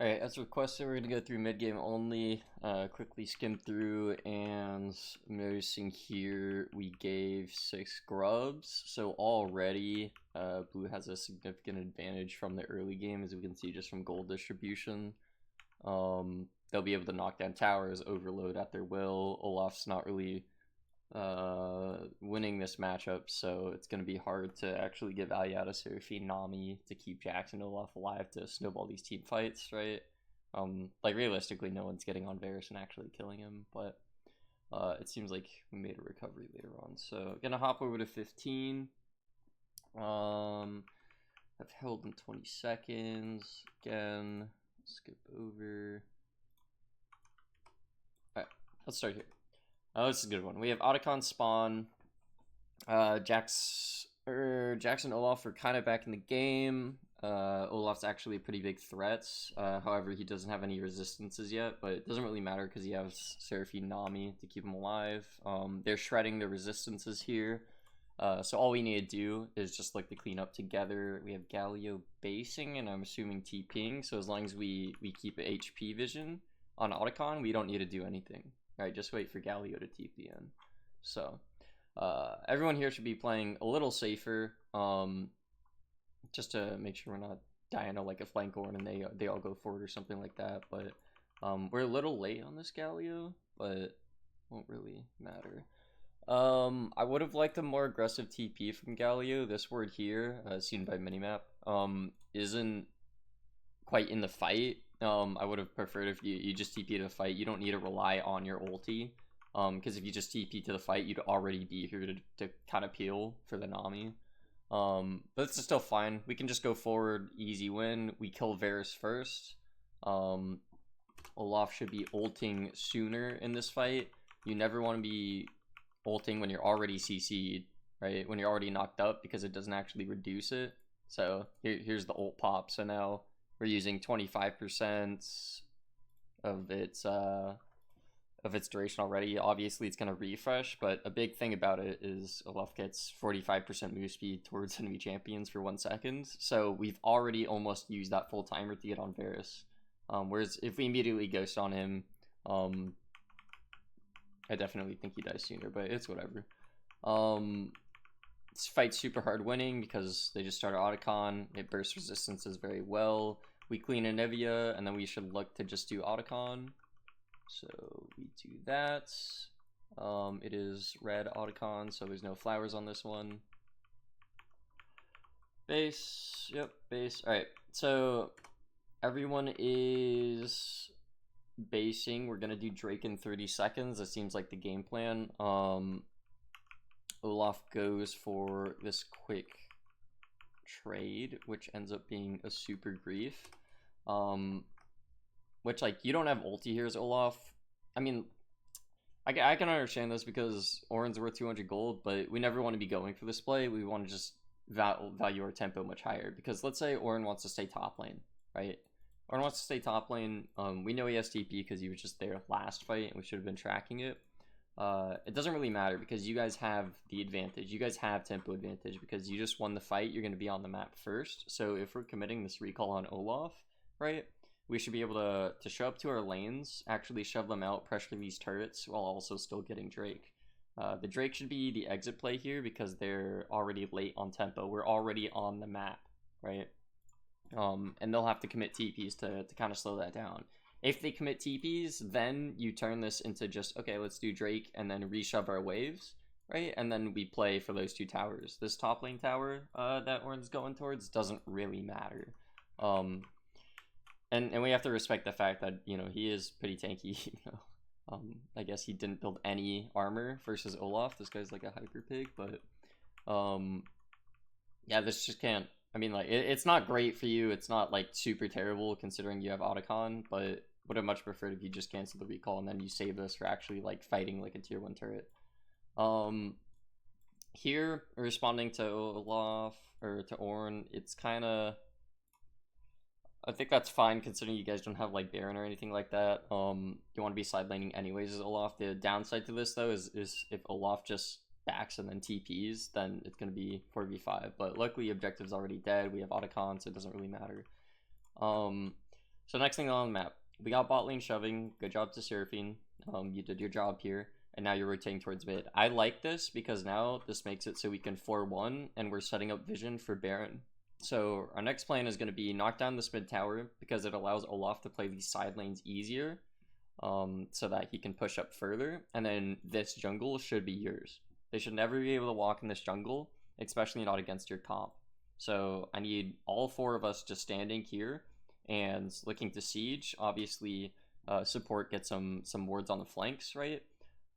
Alright, as requested, we're going to go through mid-game only, quickly skim through, and noticing here we gave 6 grubs, so already Blue has a significant advantage from the early game, as we can see just from gold distribution. They'll be able to knock down towers, overload at their will. Olaf's not really winning this matchup, so it's going to be hard to actually get value out of Seraphine Nami to keep Jax and Olaf alive to snowball these team fights, right? Like realistically, no one's getting on Varus and actually killing him, but it seems like we made a recovery later on. So gonna hop over to 15. I've held in 20 seconds. Again, skip over. Alright, let's start here. This is a good one. We have Otacon spawn. Jax and Olaf are kind of back in the game. Olaf's actually a pretty big threat. However, he doesn't have any resistances yet, but it doesn't really matter because he has Seraphine Nami to keep him alive. They're shredding the resistances here. So all we need to do is just like to clean up together. We have Galio basing, and I'm assuming TPing. So as long as we keep HP vision on Otacon, we don't need to do anything. Alright, just wait for Galio to TP in. So, everyone here should be playing a little safer, just to make sure we're not dying to like a flank Ornn and they all go forward or something like that. But we're a little late on this Galio, but won't really matter. I would have liked a more aggressive TP from Galio. This word here, seen by Minimap, isn't quite in the fight. I would have preferred if you just TP to the fight. You don't need to rely on your ulti. Because if you just TP to the fight, you'd already be here to kind of peel for the Nami. But it's still fine. We can just go forward, easy win. We kill Varus first. Olaf should be ulting sooner in this fight. You never want to be ulting when you're already CC'd, right? When you're already knocked up, because it doesn't actually reduce it. So here's the ult pop. So now we're using 25% of its duration already. Obviously, it's going to refresh, but a big thing about it is Olaf gets 45% move speed towards enemy champions for 1 second. So we've already almost used that full timer to get on Varus. Whereas if we immediately ghost on him, I definitely think he dies sooner, but it's whatever. This fight's super hard winning because they just started Otacon. It bursts resistances very well. We clean Anivia, and then we should look to just do Otacon. So we do that. It is red Otacon, so there's no flowers on this one. Base, yep, base. Alright, so everyone is basing. We're gonna do Drake in 30 seconds. That seems like the game plan. Olaf goes for this quick trade, which ends up being a super grief. Which, like, you don't have ulti here as Olaf. I mean, I can understand this because Ornn's worth 200 gold, but we never want to be going for this play. We want to just value our tempo much higher. Because let's say Ornn wants to stay top lane, right? Ornn wants to stay top lane. We know he has TP because he was just there last fight, and we should have been tracking it. It doesn't really matter because you guys have the advantage. You guys have tempo advantage because you just won the fight. You're going to be on the map first. So if we're committing this recall on Olaf, right, we should be able to show up to our lanes, actually shove them out, pressure these turrets while also still getting Drake. The Drake should be the exit play here because they're already late on tempo. We're already on the map, right? And they'll have to commit TPs to kind of slow that down. If they commit TPs, then you turn this into just, okay, let's do Drake and then reshove our waves, right? And then we play for those 2 towers. This top lane tower that Ornn's going towards doesn't really matter. And we have to respect the fact that, you know, he is pretty tanky, you know. I guess he didn't build any armor versus Olaf. This guy's like a hyper pig, but yeah, this just can't. I mean, like, it's not great for you. It's not like super terrible considering you have Otacon, but would have much preferred if you just cancel the recall and then you save this for actually like fighting like a tier 1 turret. Here, responding to Olaf or to Ornn, it's kind of, I think that's fine considering you guys don't have like Baron or anything like that. You want to be side laning anyways as Olaf. The downside to this though is if Olaf just backs and then TPs, then it's going to be 4v5. But luckily objective's already dead. We have Otacon, so it doesn't really matter. So next thing on the map, we got bot lane shoving. Good job to Seraphine. You did your job here, and now you're rotating towards mid. I like this because now this makes it so we can 4-1, and we're setting up vision for Baron. So our next plan is going to be knock down this mid tower because it allows Olaf to play these side lanes easier, so that he can push up further, and then this jungle should be yours. They should never be able to walk in this jungle, especially not against your comp. So I need all 4 of us just standing here and looking to siege. Obviously, support gets some wards on the flanks, right?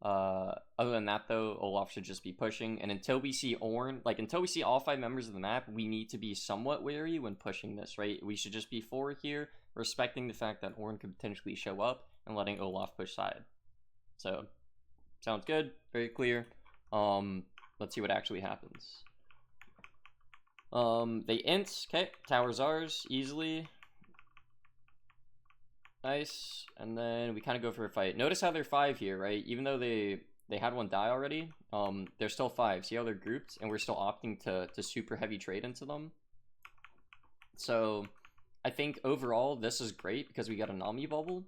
Other than that, though, Olaf should just be pushing. And until we see Ornn, like until we see all 5 members of the map, we need to be somewhat wary when pushing this, right? We should just be forward here, respecting the fact that Ornn could potentially show up and letting Olaf push side. So, sounds good, very clear. Let's see what actually happens. They int, okay, tower's ours, easily. Nice, and then we kind of go for a fight. Notice how they're 5 here, right? Even though they had one die already, they're still 5. See how they're grouped, and we're still opting to super heavy trade into them. So I think overall this is great because we got a Nami bubble,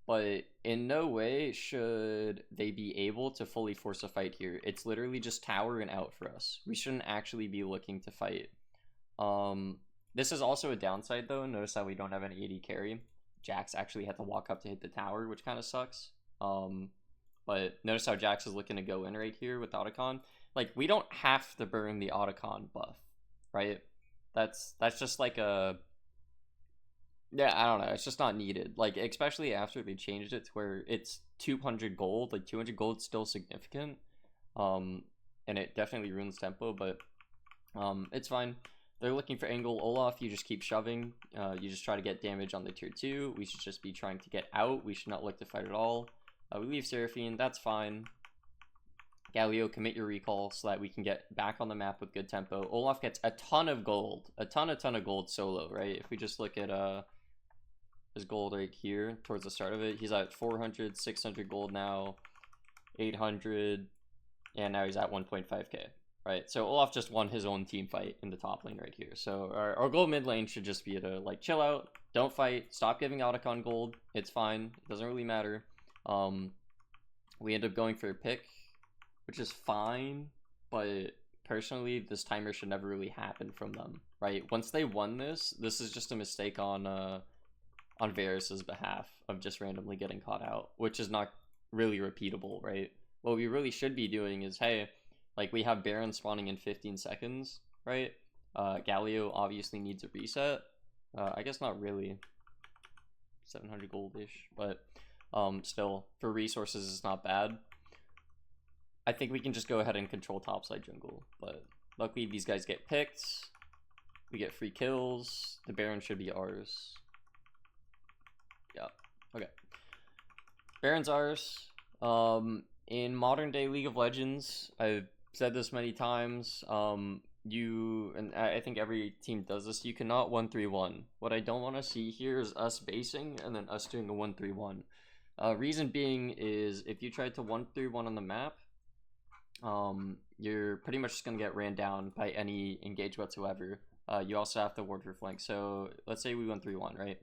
but in no way should they be able to fully force a fight here. It's literally just tower and out for us. We shouldn't actually be looking to fight. This is also a downside though. Notice how we don't have any AD carry. Jax actually had to walk up to hit the tower, which kind of sucks. But notice how Jax is looking to go in right here with Otacon. Like, we don't have to burn the Otacon buff, right? That's just like a... Yeah, I don't know. It's just not needed. Like, especially after they changed it to where it's 200 gold. Like, 200 gold's still significant. And it definitely ruins tempo, but it's fine. They're looking for angle. Olaf, you just keep shoving. You just try to get damage on the tier 2. We should just be trying to get out. We should not look to fight at all. We leave Seraphine. That's fine. Galio, commit your recall so that we can get back on the map with good tempo. Olaf gets a ton of gold. A ton of gold solo, right? If we just look at his gold right here towards the start of it, he's at 400, 600 gold now, 800, and now he's at 1.5k. Right, so Olaf just won his own team fight in the top lane right here. So our gold mid lane should just be to like chill out, don't fight, stop giving Otacon gold. It's fine, it doesn't really matter. We end up going for a pick, which is fine, but personally, this timer should never really happen from them. Right, once they won this is just a mistake on Varus's behalf of just randomly getting caught out, which is not really repeatable. Right, what we really should be doing is, hey, like, we have Baron spawning in 15 seconds, right? Galio obviously needs a reset. I guess not really. 700 gold-ish, but still, for resources, it's not bad. I think we can just go ahead and control topside jungle, but luckily these guys get picked. We get free kills. The Baron should be ours. Yeah, okay. Baron's ours. In modern day League of Legends, I've said this many times, and I think every team does this, you cannot 1-3-1. What I don't want to see here is us basing and then us doing a 1-3-1. Reason being is if you try to 1-3-1 on the map, you're pretty much just going to get ran down by any engage whatsoever. You also have to ward for flank. So let's say we 1-3-1, right?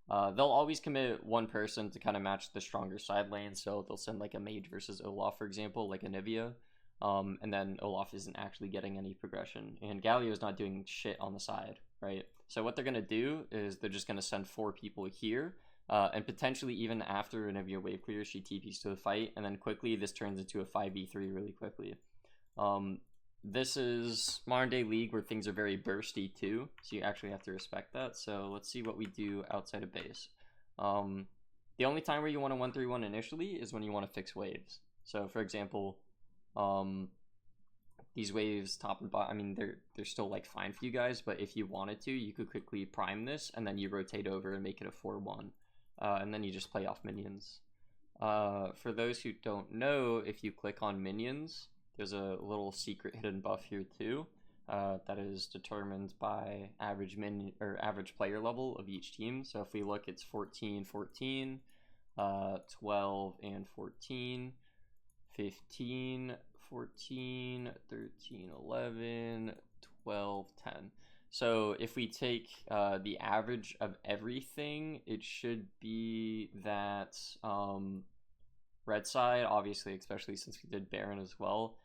They'll always commit one person to kind of match the stronger side lane, so they'll send like a mage versus Olaf, for example, like a Nivea. And then Olaf isn't actually getting any progression, and Galio is not doing shit on the side, right? So what they're going to do is they're just going to send 4 people here, and potentially even after Nivea wave clear, she TPs to the fight, and then quickly this turns into a 5v3 really quickly. This is modern day League where things are very bursty too, so you actually have to respect that. So let's see what we do outside of base. The only time where you want to 1-3-1 initially is when you want to fix waves. So for example, these waves top and bottom, I mean, they're still like fine for you guys, but if you wanted to, you could quickly prime this and then you rotate over and make it a 4-1, and then you just play off minions. For those who don't know, if you click on minions, there's a little secret hidden buff here too, that is determined by average minion or average player level of each team. So if we look, it's 14, 14, 12 and 14, 15, 14, 13, 11, 12, 10. So if we take the average of everything, it should be that red side, obviously, especially since we did Baron as well,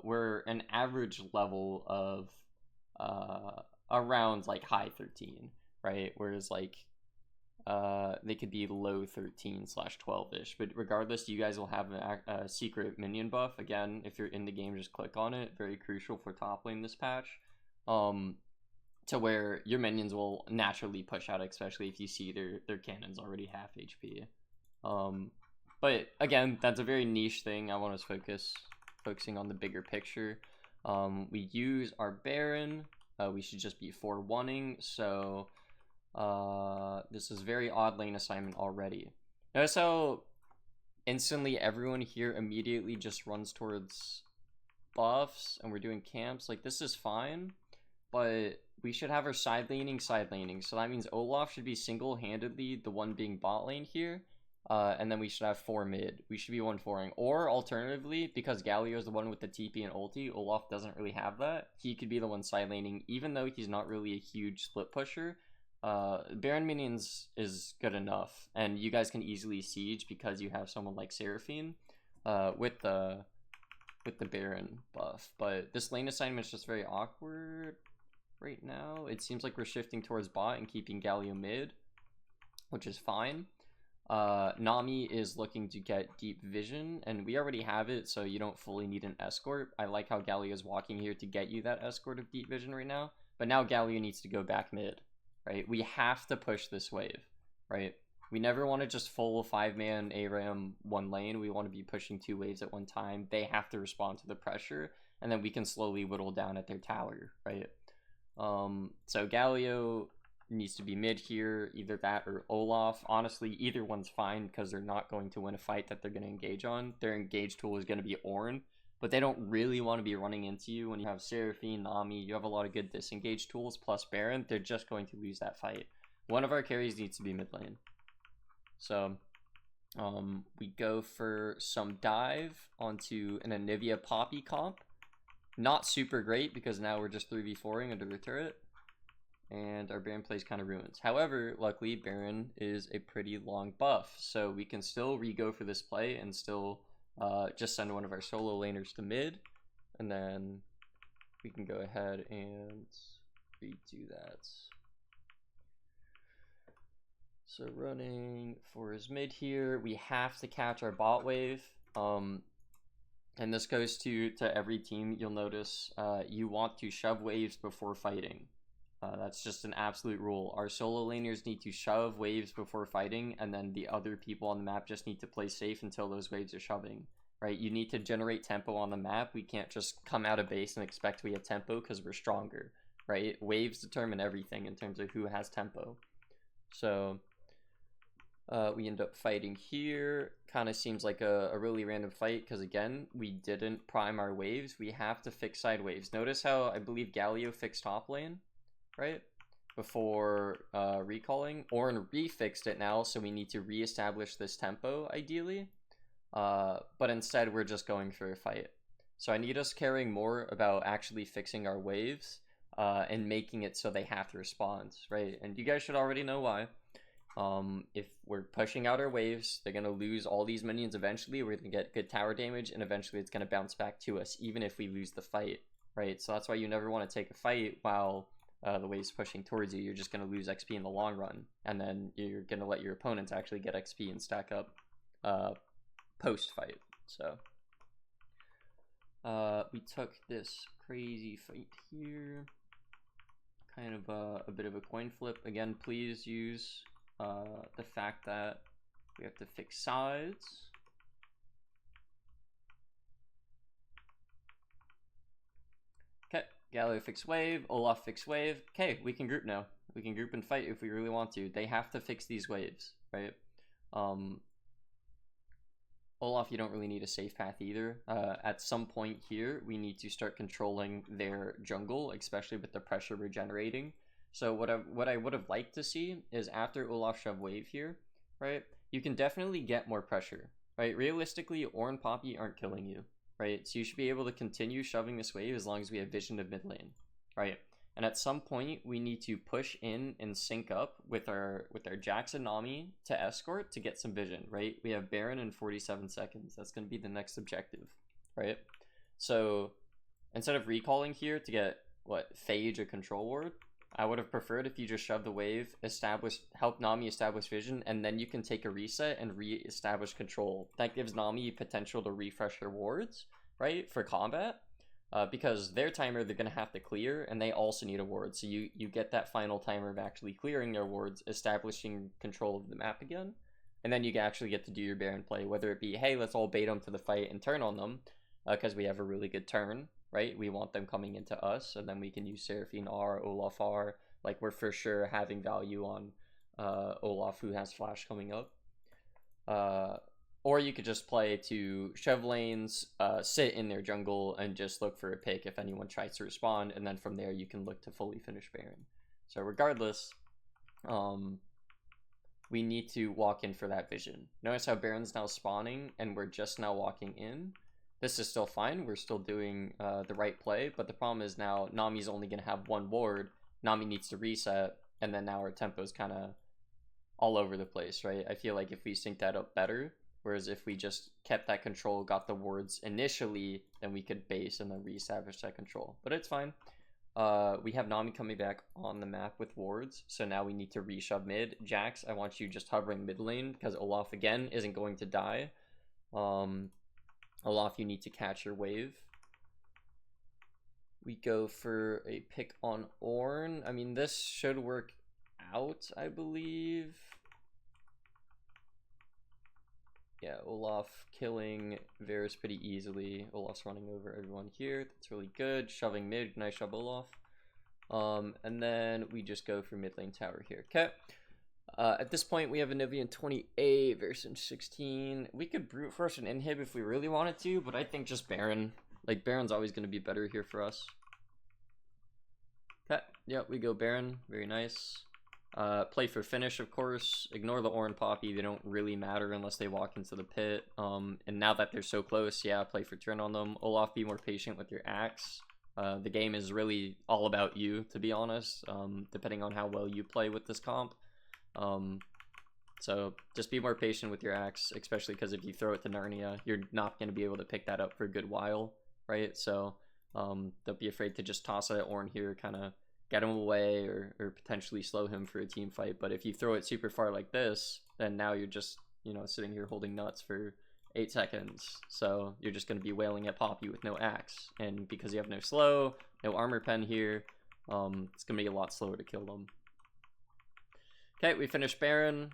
we're an average level of around like high 13, right? Whereas like they could be low 13/12ish, but regardless, you guys will have a secret minion buff. Again, if you're in the game, just click on it. Very crucial for top lane this patch. To where your minions will naturally push out, especially if you see their cannon's already half HP. But again, that's a very niche thing. I want us focusing on the bigger picture. We use our Baron. We should just be 4-1-ing, so this is very odd lane assignment already. Notice how instantly everyone here immediately just runs towards buffs, and we're doing camps. Like, this is fine, but we should have our side laning. So that means Olaf should be single-handedly the one being bot lane here. And then we should have 4 mid. We should be 1-4ing. Or alternatively, because Galio is the one with the TP and ulti, Olaf doesn't really have that. He could be the one side laning, even though he's not really a huge split pusher. Baron minions is good enough, and you guys can easily siege because you have someone like Seraphine with the Baron buff. But this lane assignment is just very awkward right now. It seems like we're shifting towards bot and keeping Galio mid, which is fine. Nami is looking to get deep vision, and we already have it, so you don't fully need an escort. I like how Galio is walking here to get you that escort of deep vision right now, but now Galio needs to go back mid, right? We have to push this wave, right? We never want to just full 5-man ARAM one lane. We want to be pushing 2 waves at one time. They have to respond to the pressure, and then we can slowly whittle down at their tower, right? So Galio needs to be mid here, either that or Olaf. Honestly, either one's fine because they're not going to win a fight that they're going to engage on. Their engage tool is going to be Ornn, but they don't really want to be running into you. When you have Seraphine, Nami, you have a lot of good disengage tools plus Baron. They're just going to lose that fight. One of our carries needs to be mid lane. So we go for some dive onto an Anivia Poppy comp. Not super great because now we're just 3v4ing under the turret, and our Baron plays kind of ruins. However, luckily Baron is a pretty long buff, so we can still re-go for this play and still just send one of our solo laners to mid, and then we can go ahead and redo that. So running for his mid here, we have to catch our bot wave. And this goes to every team. You'll notice you want to shove waves before fighting. That's just an absolute rule. Our solo laners need to shove waves before fighting, and then the other people on the map just need to play safe until those waves are shoving, right? You need to generate tempo on the map. We can't just come out of base and expect we have tempo because we're stronger, right? Waves determine everything in terms of who has tempo. So we end up fighting here. Kind of seems like a really random fight because, again, we didn't prime our waves. We have to fix side waves. Notice how I believe Galio fixed top lane, right? Before recalling. Ornn refixed it now, so we need to reestablish this tempo, ideally. But instead, we're just going for a fight. So I need us caring more about actually fixing our waves and making it so they have to respond, right? And you guys should already know why. If we're pushing out our waves, they're going to lose all these minions eventually. We're going to get good tower damage, and eventually it's going to bounce back to us, even if we lose the fight, right? So that's why you never want to take a fight while the wave's pushing towards you. You're just going to lose XP in the long run, and then you're going to let your opponents actually get XP and stack up post-fight. So we took this crazy fight here. Kind of a bit of a coin flip. Again, please use the fact that we have to fix sides. Okay, Galio fix wave, Olaf fix wave. Okay, we can group now. We can group and fight if we really want to. They have to fix these waves, right? Olaf, you don't really need a safe path either. At some point here, we need to start controlling their jungle, especially with the pressure we're generating. So what I would have liked to see is after Olaf shove wave here, right? You can definitely get more pressure, right? Realistically, Ornn Poppy aren't killing you, right? So you should be able to continue shoving this wave as long as we have vision of mid lane, right? And at some point, we need to push in and sync up with our Jax and Nami to escort to get some vision, right? We have Baron in 47 seconds. That's going to be the next objective, right? So instead of recalling here to get, what, Phage a control ward, I would have preferred if you just shove the wave, help Nami establish vision, and then you can take a reset and re-establish control. That gives Nami potential to refresh her wards, right, for combat. Because their timer they're going to have to clear, and they also need a ward. So you get that final timer of actually clearing their wards, establishing control of the map again. And then you actually get to do your Baron play, whether it be, hey, let's all bait them to the fight and turn on them, because we have a really good turn, right? We want them coming into us, and then we can use Seraphine R, Olaf R. Like, we're for sure having value on Olaf, who has Flash coming up. Or you could just play to shove lanes, sit in their jungle, and just look for a pick if anyone tries to respond, and then from there you can look to fully finish Baron. So regardless, we need to walk in for that vision. Notice how Baron's now spawning, and we're just now walking in. This is still fine, we're still doing the right play, but the problem is now Nami's only going to have one ward, Nami needs to reset, and then now our tempo's kind of all over the place, right? I feel like if we sync that up better, whereas if we just kept that control, got the wards initially, then we could base and then reestablish that control. But it's fine. We have Nami coming back on the map with wards, so now we need to reshove mid. Jax, I want you just hovering mid lane, because Olaf, again, isn't going to die. Olaf, you need to catch your wave. We go for a pick on Ornn. I mean, this should work out, I believe. Yeah, Olaf killing Varus pretty easily. Olaf's running over everyone here. That's really good. Shoving mid. Nice job, Olaf. And then we just go for mid lane tower here. Okay. At this point, we have Anivia in 28, Varus in 16. We could brute force an inhib if we really wanted to, but I think just Baron. Like, Baron's always going to be better here for us. Okay. Yep, we go Baron. Very nice. Play for finish, of course. Ignore the Ornn Poppy. They don't really matter unless they walk into the pit. And now that they're so close, yeah, play for turn on them. Olaf, be more patient with your axe. The game is really all about you, to be honest, depending on how well you play with this comp. So just be more patient with your axe, especially because if you throw it to Narnia, you're not going to be able to pick that up for a good while, right? So don't be afraid to just toss it at Ornn here, kind of get him away or potentially slow him for a team fight. But if you throw it super far like this, then now you're just, you know, sitting here holding nuts for 8 seconds. So you're just going to be wailing at Poppy with no axe. And because you have no slow, no armor pen here, it's going to be a lot slower to kill them. Okay, we finished Baron.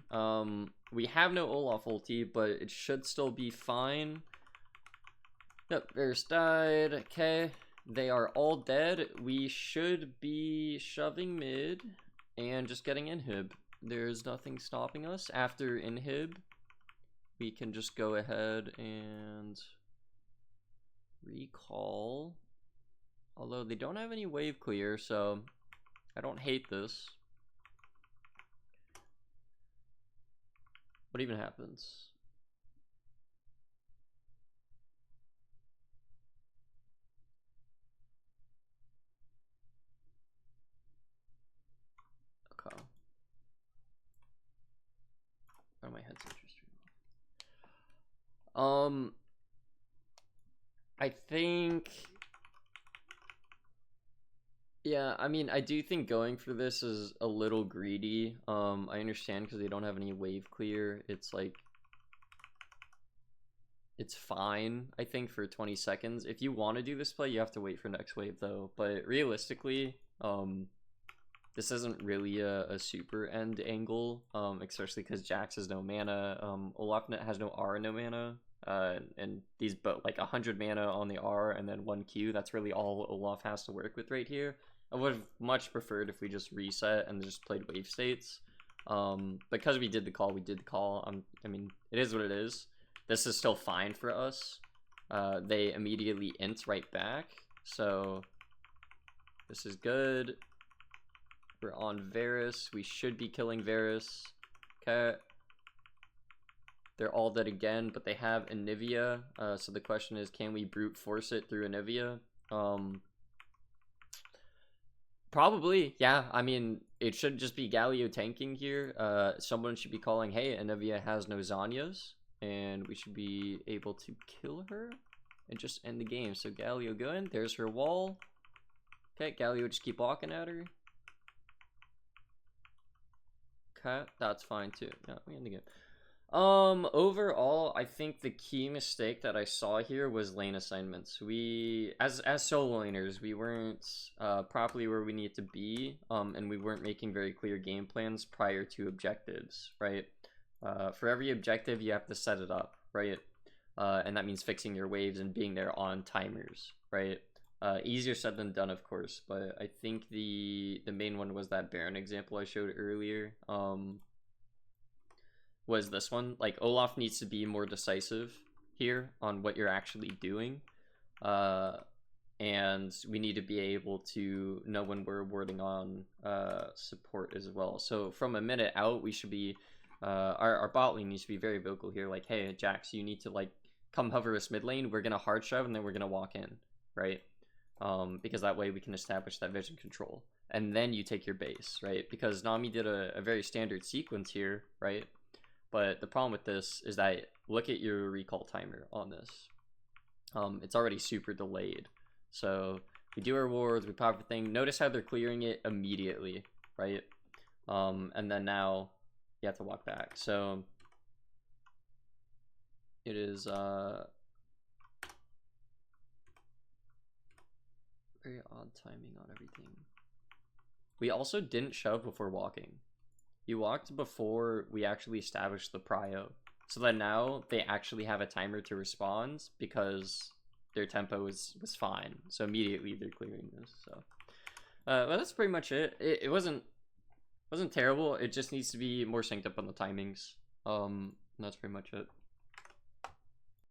We have no Olaf ulti, but it should still be fine. Yep, Varus died. Okay. They are all dead. We should be shoving mid and just getting inhib. There's nothing stopping us. After inhib, we can just go ahead and recall. Although they don't have any wave clear, so I don't hate this. What even happens? Okay. Oh, my head's interesting. I think, yeah, I mean, I do think going for this is a little greedy. I understand because they don't have any wave clear. It's like, it's fine, I think, for 20 seconds. If you want to do this play, you have to wait for next wave, though. But realistically, this isn't really a super end angle, especially because Jax has no mana. Olaf has no R, no mana. And these both, like 100 mana on the R and then 1 Q, that's really all Olaf has to work with right here. I would have much preferred if we just reset and just played wave states. Because we did the call, we did the call. I mean, it is what it is. This is still fine for us. They immediately int right back, so this is good. We're on Varus. We should be killing Varus. Okay. They're all dead again, but they have Anivia. So the question is, can we brute force it through Anivia? Probably, yeah. I mean, it should just be Galio tanking here. Someone should be calling, hey, Anivia has no Zanyas, and we should be able to kill her and just end the game. So Galio going, there's her wall. Okay, Galio just keep walking at her. Okay, that's fine too. Yeah, we end the game. Overall, I think the key mistake that I saw here was lane assignments. We, as solo laners, we weren't properly where we need to be, and we weren't making very clear game plans prior to objectives, right? For every objective, you have to set it up, right? And that means fixing your waves and being there on timers, right? Easier said than done, of course, but I think the main one was that Baron example I showed earlier. Was this one. Like, Olaf needs to be more decisive here on what you're actually doing. And we need to be able to know when we're warding on support as well. So from a minute out, we should be, our bot lane needs to be very vocal here. Like, hey, Jax, you need to, like, come hover us mid lane. We're going to hard shove, and then we're going to walk in, right? Because that way we can establish that vision control. And then you take your base, right? Because Nami did a very standard sequence here, right? But the problem with this is that look at your recall timer on this. It's already super delayed. So we do our wards, we pop everything. Notice how they're clearing it immediately, right? And then now you have to walk back. So it is very odd timing on everything. We also didn't shove before walking. You walked before we actually established the prio. So then now they actually have a timer to respond because their tempo was fine. So immediately they're clearing this. So well, that's pretty much it. It wasn't terrible. It just needs to be more synced up on the timings. That's pretty much it.